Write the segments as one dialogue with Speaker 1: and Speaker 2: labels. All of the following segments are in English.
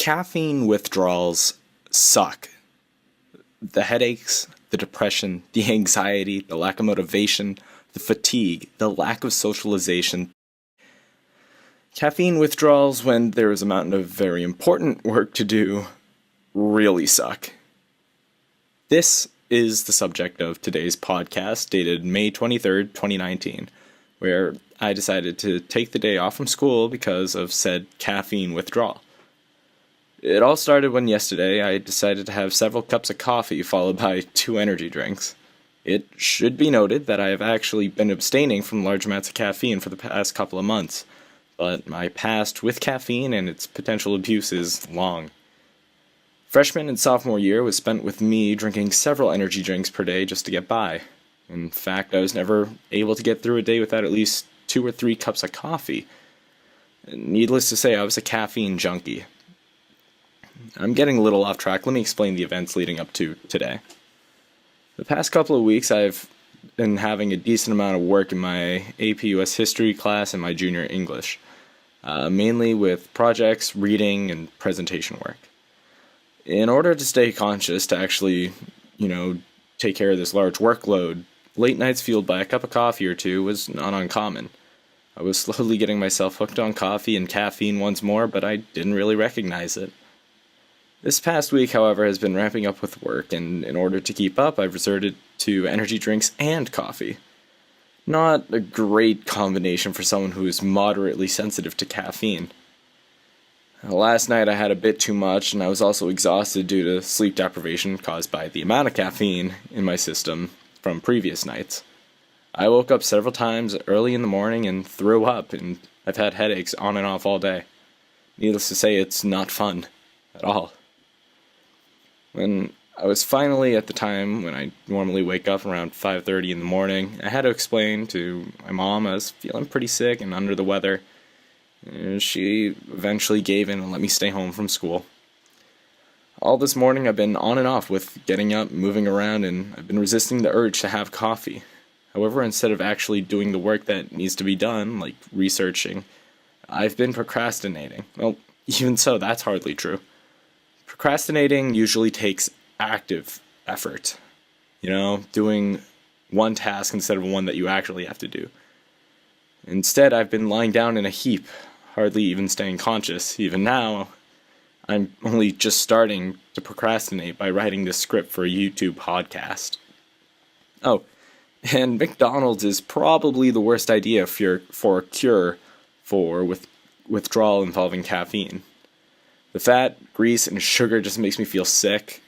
Speaker 1: Caffeine withdrawals suck. The headaches, the depression, the anxiety, the lack of motivation, the fatigue, the lack of socialization. Caffeine withdrawals, when there is a mountain of very important work to do, really suck. This is the subject of today's podcast, dated May 23rd, 2019, where I decided to take the day off from school because of said caffeine withdrawal. It all started when yesterday I decided to have several cups of coffee followed by 2 energy drinks. It should be noted that I have actually been abstaining from large amounts of caffeine for the past couple of months, but my past with caffeine and its potential abuse is long. Freshman and sophomore year was spent with me drinking several energy drinks per day just to get by. In fact, I was never able to get through a day without at least 2 or 3 cups of coffee. Needless to say, I was a caffeine junkie. I'm getting a little off track. Let me explain the events leading up to today. The past couple of weeks, I've been having a decent amount of work in my AP US History class and my junior English, mainly with projects, reading, and presentation work. In order to stay conscious to actually, take care of this large workload, late nights fueled by a cup of coffee or two was not uncommon. I was slowly getting myself hooked on coffee and caffeine once more, but I didn't really recognize it. This past week, however, has been ramping up with work, and in order to keep up, I've resorted to energy drinks and coffee. Not a great combination for someone who is moderately sensitive to caffeine. Last night I had a bit too much, and I was also exhausted due to sleep deprivation caused by the amount of caffeine in my system from previous nights. I woke up several times early in the morning and threw up, and I've had headaches on and off all day. Needless to say, it's not fun at all. When I was finally at the time when I normally wake up around 5:30 in the morning, I had to explain to my mom I was feeling pretty sick and under the weather. And she eventually gave in and let me stay home from school. All this morning I've been on and off with getting up, moving around, and I've been resisting the urge to have coffee. However, instead of actually doing the work that needs to be done, like researching, I've been procrastinating. Well, even so, that's hardly true. Procrastinating usually takes active effort. Doing one task instead of one that you actually have to do. Instead, I've been lying down in a heap, hardly even staying conscious. Even now, I'm only just starting to procrastinate by writing this script for a YouTube podcast. Oh, and McDonald's is probably the worst idea for a cure for withdrawal involving caffeine. The fat, grease, and sugar just makes me feel sick.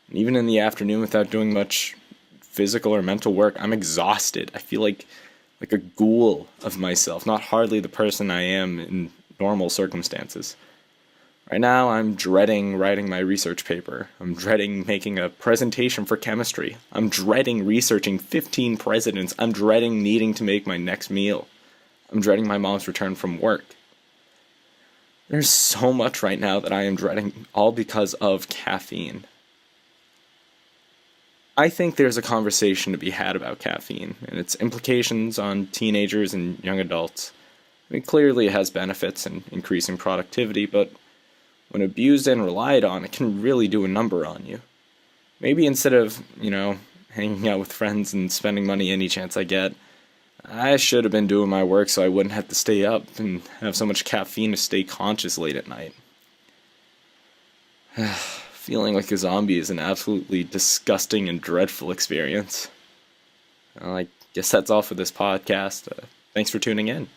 Speaker 1: And even in the afternoon, without doing much physical or mental work, I'm exhausted. I feel like a ghoul of myself, not hardly the person I am in normal circumstances. Right now, I'm dreading writing my research paper. I'm dreading making a presentation for chemistry. I'm dreading researching 15 presidents. I'm dreading needing to make my next meal. I'm dreading my mom's return from work. There's so much right now that I am dreading, all because of caffeine. I think there's a conversation to be had about caffeine and its implications on teenagers and young adults. Clearly it has benefits in increasing productivity, but when abused and relied on, it can really do a number on you. Maybe instead of, hanging out with friends and spending money any chance I get, I should have been doing my work so I wouldn't have to stay up and have so much caffeine to stay conscious late at night. Feeling like a zombie is an absolutely disgusting and dreadful experience. Well, I guess that's all for this podcast. Thanks for tuning in.